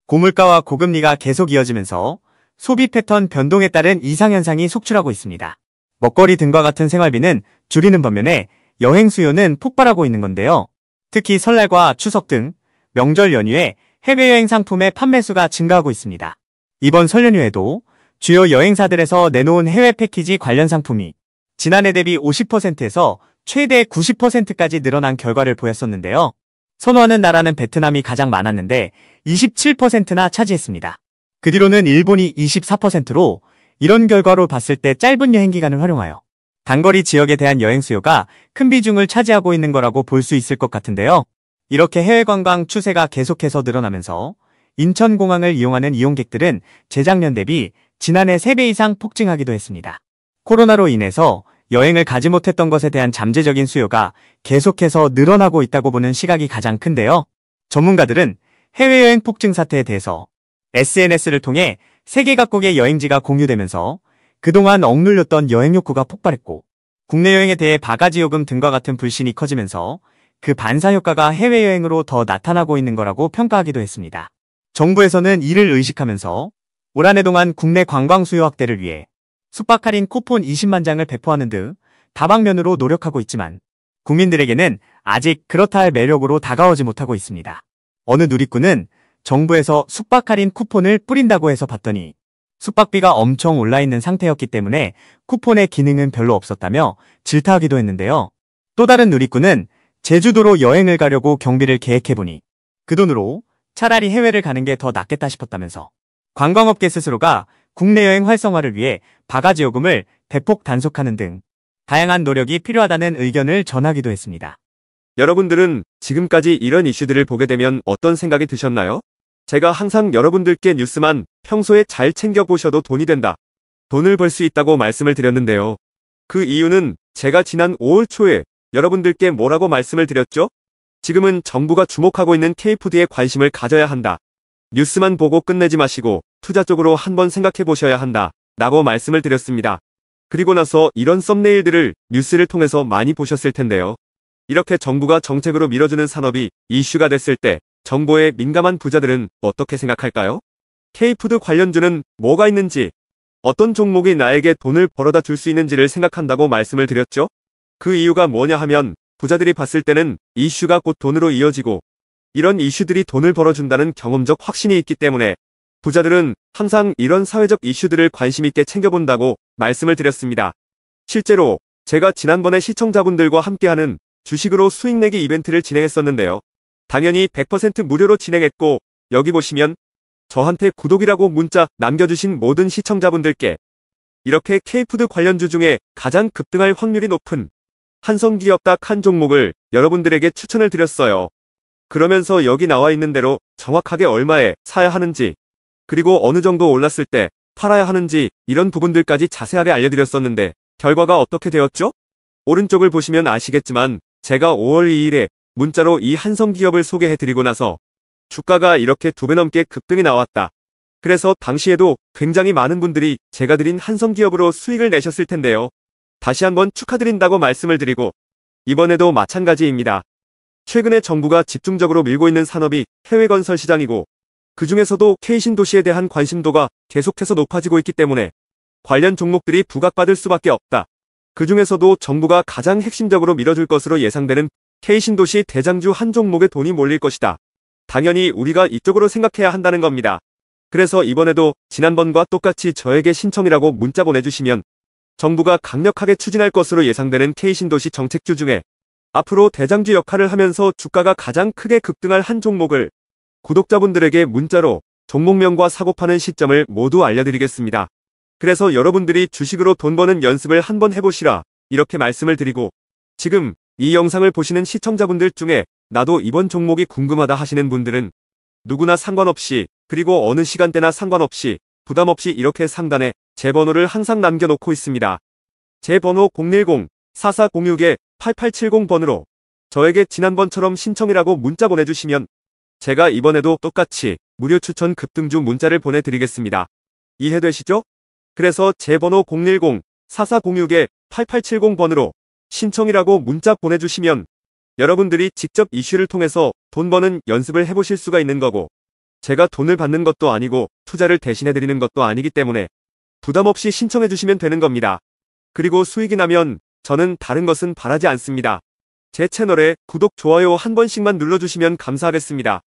고물가와 고금리가 계속 이어지면서 소비 패턴 변동에 따른 이상현상이 속출하고 있습니다. 먹거리 등과 같은 생활비는 줄이는 반면에 여행 수요는 폭발하고 있는 건데요. 특히 설날과 추석 등 명절 연휴에 해외여행 상품의 판매수가 증가하고 있습니다. 이번 설 연휴에도 주요 여행사들에서 내놓은 해외 패키지 관련 상품이 지난해 대비 50%에서 최대 90%까지 늘어난 결과를 보였었는데요. 선호하는 나라는 베트남이 가장 많았는데 27%나 차지했습니다. 그 뒤로는 일본이 24%로 이런 결과로 봤을 때 짧은 여행 기간을 활용하여 단거리 지역에 대한 여행 수요가 큰 비중을 차지하고 있는 거라고 볼 수 있을 것 같은데요. 이렇게 해외 관광 추세가 계속해서 늘어나면서 인천공항을 이용하는 이용객들은 재작년 대비 지난해 3배 이상 폭증하기도 했습니다. 코로나로 인해서 여행을 가지 못했던 것에 대한 잠재적인 수요가 계속해서 늘어나고 있다고 보는 시각이 가장 큰데요. 전문가들은 해외여행 폭증 사태에 대해서 SNS를 통해 세계 각국의 여행지가 공유되면서 그동안 억눌렸던 여행 욕구가 폭발했고 국내 여행에 대해 바가지 요금 등과 같은 불신이 커지면서 그 반사 효과가 해외여행으로 더 나타나고 있는 거라고 평가하기도 했습니다. 정부에서는 이를 의식하면서 올 한 해 동안 국내 관광 수요 확대를 위해 숙박 할인 쿠폰 20만 장을 배포하는 등 다방면으로 노력하고 있지만 국민들에게는 아직 그렇다 할 매력으로 다가오지 못하고 있습니다. 어느 누리꾼은 정부에서 숙박 할인 쿠폰을 뿌린다고 해서 봤더니 숙박비가 엄청 올라있는 상태였기 때문에 쿠폰의 기능은 별로 없었다며 질타하기도 했는데요. 또 다른 누리꾼은 제주도로 여행을 가려고 경비를 계획해보니 그 돈으로 차라리 해외를 가는 게 더 낫겠다 싶었다면서 관광업계 스스로가 국내 여행 활성화를 위해 바가지 요금을 대폭 단속하는 등 다양한 노력이 필요하다는 의견을 전하기도 했습니다. 여러분들은 지금까지 이런 이슈들을 보게 되면 어떤 생각이 드셨나요? 제가 항상 여러분들께 뉴스만 평소에 잘 챙겨보셔도 돈이 된다, 돈을 벌 수 있다고 말씀을 드렸는데요. 그 이유는 제가 지난 5월 초에 여러분들께 뭐라고 말씀을 드렸죠? 지금은 정부가 주목하고 있는 K푸드에 관심을 가져야 한다. 뉴스만 보고 끝내지 마시고 투자 쪽으로 한번 생각해 보셔야 한다 라고 말씀을 드렸습니다. 그리고 나서 이런 썸네일들을 뉴스를 통해서 많이 보셨을 텐데요. 이렇게 정부가 정책으로 밀어주는 산업이 이슈가 됐을 때 정보에 민감한 부자들은 어떻게 생각할까요? K푸드 관련주는 뭐가 있는지, 어떤 종목이 나에게 돈을 벌어다 줄 수 있는지를 생각한다고 말씀을 드렸죠? 그 이유가 뭐냐 하면 부자들이 봤을 때는 이슈가 곧 돈으로 이어지고 이런 이슈들이 돈을 벌어준다는 경험적 확신이 있기 때문에 부자들은 항상 이런 사회적 이슈들을 관심 있게 챙겨본다고 말씀을 드렸습니다. 실제로 제가 지난번에 시청자분들과 함께하는 주식으로 수익 내기 이벤트를 진행했었는데요. 당연히 100% 무료로 진행했고 여기 보시면 저한테 구독이라고 문자 남겨주신 모든 시청자분들께 이렇게 K푸드 관련주 중에 가장 급등할 확률이 높은 한성기업 딱 한 종목을 여러분들에게 추천을 드렸어요. 그러면서 여기 나와 있는 대로 정확하게 얼마에 사야 하는지, 그리고 어느 정도 올랐을 때 팔아야 하는지 이런 부분들까지 자세하게 알려드렸었는데 결과가 어떻게 되었죠? 오른쪽을 보시면 아시겠지만 제가 5월 2일에 문자로 이 한성기업을 소개해드리고 나서 주가가 이렇게 2배 넘게 급등이 나왔다. 그래서 당시에도 굉장히 많은 분들이 제가 드린 한성기업으로 수익을 내셨을 텐데요. 다시 한번 축하드린다고 말씀을 드리고 이번에도 마찬가지입니다. 최근에 정부가 집중적으로 밀고 있는 산업이 해외 건설 시장이고 그 중에서도 K신도시에 대한 관심도가 계속해서 높아지고 있기 때문에 관련 종목들이 부각받을 수밖에 없다. 그 중에서도 정부가 가장 핵심적으로 밀어줄 것으로 예상되는 K신도시 대장주 한 종목에 돈이 몰릴 것이다. 당연히 우리가 이쪽으로 생각해야 한다는 겁니다. 그래서 이번에도 지난번과 똑같이 저에게 신청이라고 문자 보내주시면 정부가 강력하게 추진할 것으로 예상되는 K신도시 정책주 중에 앞으로 대장주 역할을 하면서 주가가 가장 크게 급등할 한 종목을 구독자분들에게 문자로 종목명과 사고파는 시점을 모두 알려드리겠습니다. 그래서 여러분들이 주식으로 돈 버는 연습을 한번 해보시라 이렇게 말씀을 드리고 지금 이 영상을 보시는 시청자분들 중에 나도 이번 종목이 궁금하다 하시는 분들은 누구나 상관없이 그리고 어느 시간대나 상관없이 부담없이 이렇게 상단에 제 번호를 항상 남겨놓고 있습니다. 제 번호 010-4406-8870번으로 저에게 지난번처럼 신청이라고 문자 보내주시면 제가 이번에도 똑같이 무료 추천 급등주 문자를 보내드리겠습니다. 이해되시죠? 그래서 제 번호 010-4406-8870번으로 신청이라고 문자 보내주시면 여러분들이 직접 이슈를 통해서 돈 버는 연습을 해보실 수가 있는 거고 제가 돈을 받는 것도 아니고 투자를 대신해드리는 것도 아니기 때문에 부담 없이 신청해주시면 되는 겁니다. 그리고 수익이 나면 저는 다른 것은 바라지 않습니다. 제 채널에 구독, 좋아요 한 번씩만 눌러주시면 감사하겠습니다.